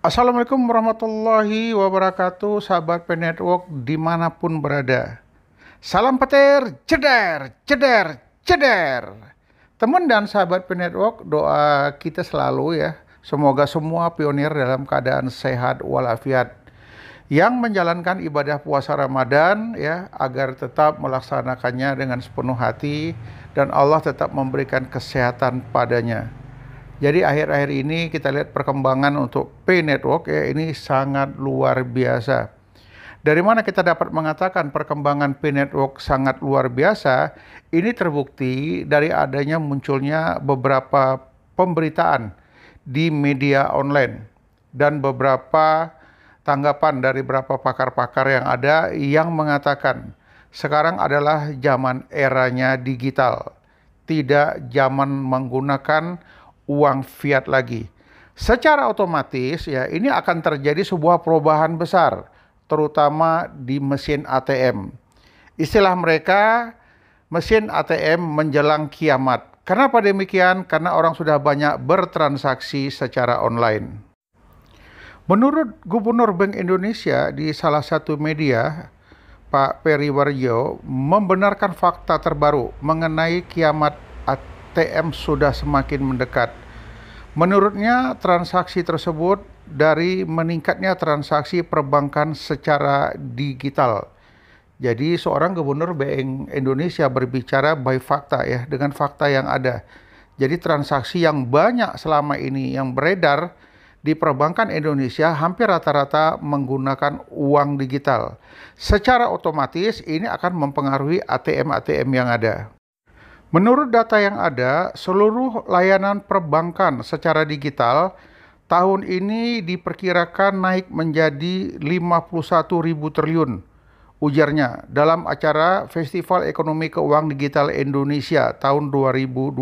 Assalamualaikum warahmatullahi wabarakatuh, sahabat P-Network dimanapun berada. Salam petir, ceder, ceder, ceder. Teman dan sahabat P-Network, doa kita selalu ya, semoga semua pionir dalam keadaan sehat walafiat. Yang menjalankan ibadah puasa Ramadan ya, agar tetap melaksanakannya dengan sepenuh hati dan Allah tetap memberikan kesehatan padanya. Jadi akhir-akhir ini kita lihat perkembangan untuk P-Network ya, ini sangat luar biasa. Dari mana kita dapat mengatakan perkembangan P-Network sangat luar biasa? Ini terbukti dari adanya munculnya beberapa pemberitaan di media online dan beberapa tanggapan dari beberapa pakar-pakar yang ada yang mengatakan sekarang adalah zaman eranya digital, tidak zaman menggunakan uang fiat lagi. Secara otomatis ya ini akan terjadi sebuah perubahan besar, terutama di mesin ATM. Istilah mereka mesin ATM menjelang kiamat. Kenapa demikian? Karena orang sudah banyak bertransaksi secara online. Menurut Gubernur Bank Indonesia di salah satu media, Pak Peri Warjio membenarkan fakta terbaru mengenai kiamat ATM sudah semakin mendekat. Menurutnya, transaksi tersebut dari meningkatnya transaksi perbankan secara digital. Jadi, seorang gubernur Bank Indonesia berbicara by fakta ya, dengan fakta yang ada. Jadi, transaksi yang banyak selama ini yang beredar di perbankan Indonesia hampir rata-rata menggunakan uang digital. Secara otomatis ini akan mempengaruhi ATM-ATM yang ada. Menurut data yang ada, seluruh layanan perbankan secara digital tahun ini diperkirakan naik menjadi 51.000 triliun, ujarnya dalam acara Festival Ekonomi Keuangan Digital Indonesia tahun 2022.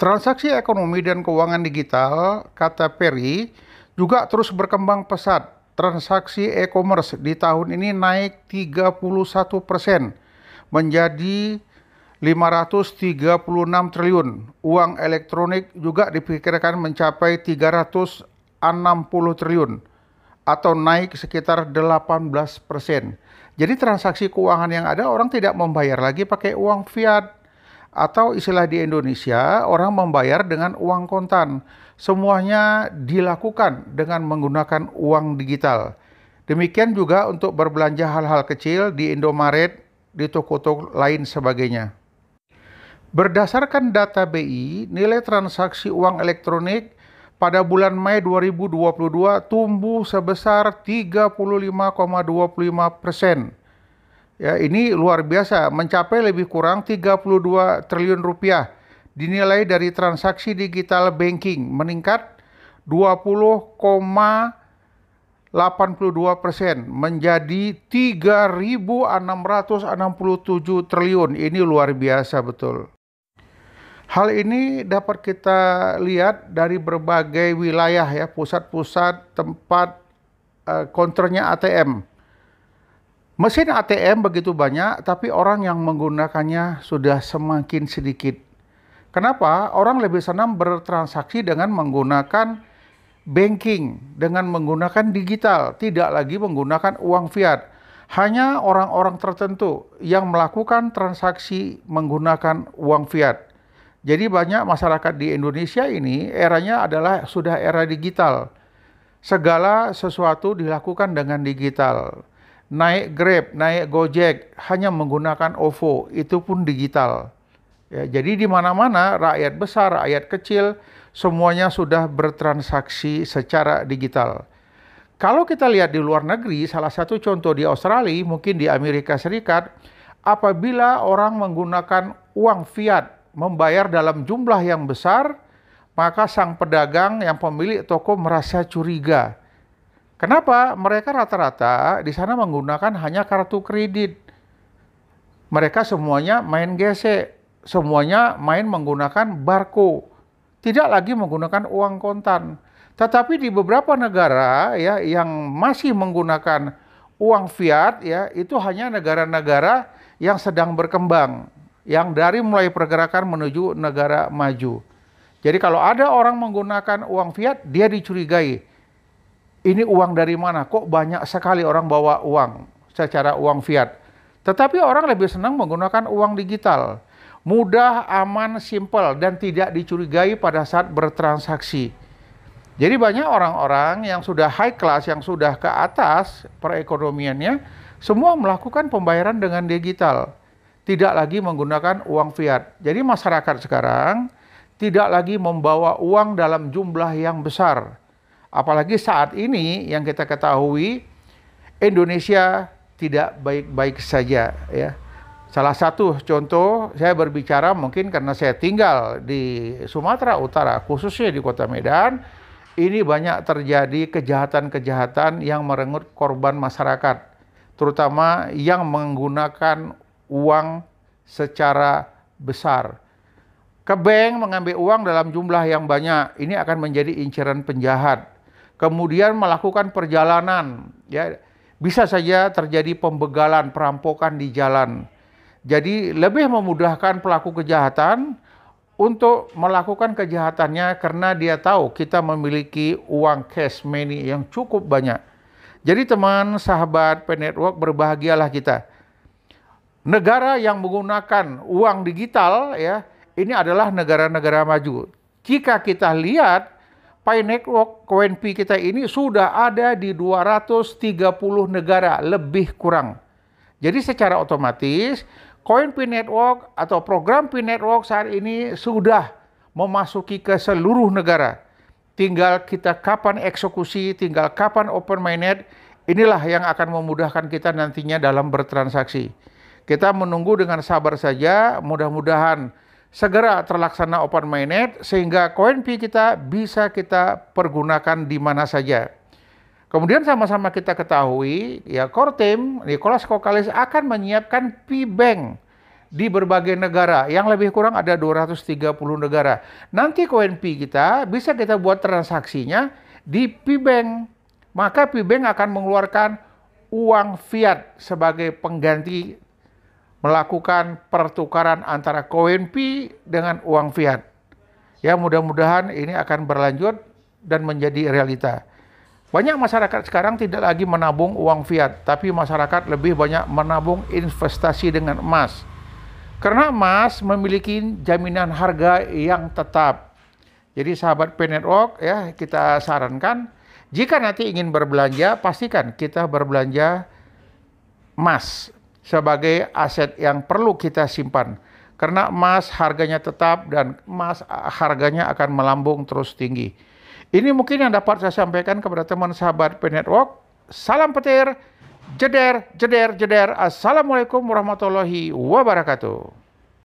Transaksi ekonomi dan keuangan digital, kata Peri, juga terus berkembang pesat. Transaksi e-commerce di tahun ini naik 31%. Menjadi 536 triliun. Uang elektronik juga diperkirakan mencapai 360 triliun atau naik sekitar 18%. Jadi transaksi keuangan yang ada orang tidak membayar lagi pakai uang fiat atau istilah di Indonesia orang membayar dengan uang kontan. Semuanya dilakukan dengan menggunakan uang digital. Demikian juga untuk berbelanja hal-hal kecil di Indomaret, di toko-toko lain sebagainya. Berdasarkan data BI, nilai transaksi uang elektronik pada bulan Mei 2022 tumbuh sebesar 35,25%. Ya, ini luar biasa, mencapai lebih kurang 32 triliun rupiah. Dinilai dari transaksi digital banking meningkat 20,82% menjadi 3.667 triliun. Ini luar biasa betul. Hal ini dapat kita lihat dari berbagai wilayah ya, pusat-pusat tempat counternya ATM. Mesin ATM begitu banyak, tapi orang yang menggunakannya sudah semakin sedikit. Kenapa? Orang lebih senang bertransaksi dengan menggunakan banking, dengan menggunakan digital, tidak lagi menggunakan uang fiat. Hanya orang-orang tertentu yang melakukan transaksi menggunakan uang fiat. Jadi banyak masyarakat di Indonesia ini eranya adalah sudah era digital. Segala sesuatu dilakukan dengan digital. Naik Grab, naik Gojek hanya menggunakan OVO, itu pun digital. Ya, jadi di mana-mana rakyat besar, rakyat kecil semuanya sudah bertransaksi secara digital. Kalau kita lihat di luar negeri, salah satu contoh di Australia, mungkin di Amerika Serikat, apabila orang menggunakan uang fiat membayar dalam jumlah yang besar, maka sang pedagang yang pemilik toko merasa curiga. Kenapa? Mereka rata-rata di sana menggunakan hanya kartu kredit. Mereka semuanya main gesek, semuanya main menggunakan barcode. Tidak lagi menggunakan uang kontan. Tetapi di beberapa negara ya yang masih menggunakan uang fiat ya, itu hanya negara-negara yang sedang berkembang, yang dari mulai pergerakan menuju negara maju. Jadi kalau ada orang menggunakan uang fiat, dia dicurigai. Ini uang dari mana? Kok banyak sekali orang bawa uang secara uang fiat. Tetapi orang lebih senang menggunakan uang digital. Mudah, aman, simpel, dan tidak dicurigai pada saat bertransaksi. Jadi banyak orang-orang yang sudah high class, yang sudah ke atas perekonomiannya, semua melakukan pembayaran dengan digital. Tidak lagi menggunakan uang fiat. Jadi masyarakat sekarang tidak lagi membawa uang dalam jumlah yang besar. Apalagi saat ini yang kita ketahui, Indonesia tidak baik-baik saja, ya. Salah satu contoh, saya berbicara mungkin karena saya tinggal di Sumatera Utara, khususnya di Kota Medan, ini banyak terjadi kejahatan-kejahatan yang merenggut korban masyarakat, terutama yang menggunakan uang secara besar. Ke bank mengambil uang dalam jumlah yang banyak, ini akan menjadi incaran penjahat. Kemudian melakukan perjalanan, ya, bisa saja terjadi pembegalan, perampokan di jalan. Jadi lebih memudahkan pelaku kejahatan untuk melakukan kejahatannya karena dia tahu kita memiliki uang cash money yang cukup banyak. Jadi teman, sahabat P-Network, berbahagialah kita. Negara yang menggunakan uang digital, ya, ini adalah negara-negara maju. Jika kita lihat, P-Network KONP kita ini sudah ada di 230 negara lebih kurang. Jadi secara otomatis KONP Network atau program P-Network saat ini sudah memasuki ke seluruh negara. Tinggal kita kapan eksekusi, tinggal kapan open mainnet, inilah yang akan memudahkan kita nantinya dalam bertransaksi. Kita menunggu dengan sabar saja, mudah-mudahan segera terlaksana open mainnet sehingga KONP kita bisa kita pergunakan di mana saja. Kemudian sama-sama kita ketahui, ya, Kortem, Nicholas Kokalis akan menyiapkan P-Bank di berbagai negara, yang lebih kurang ada 230 negara. Nanti KONP kita bisa kita buat transaksinya di P-Bank. Maka P-Bank akan mengeluarkan uang fiat sebagai pengganti melakukan pertukaran antara KONP dengan uang fiat. Ya, mudah-mudahan ini akan berlanjut dan menjadi realita. Banyak masyarakat sekarang tidak lagi menabung uang fiat, tapi masyarakat lebih banyak menabung investasi dengan emas. Karena emas memiliki jaminan harga yang tetap. Jadi sahabat P-Network, ya, kita sarankan, jika nanti ingin berbelanja, pastikan kita berbelanja emas sebagai aset yang perlu kita simpan. Karena emas harganya tetap dan emas harganya akan melambung terus tinggi. Ini mungkin yang dapat saya sampaikan kepada teman sahabat P-Network. Salam petir, jeder, jeder, jeder. Assalamualaikum warahmatullahi wabarakatuh.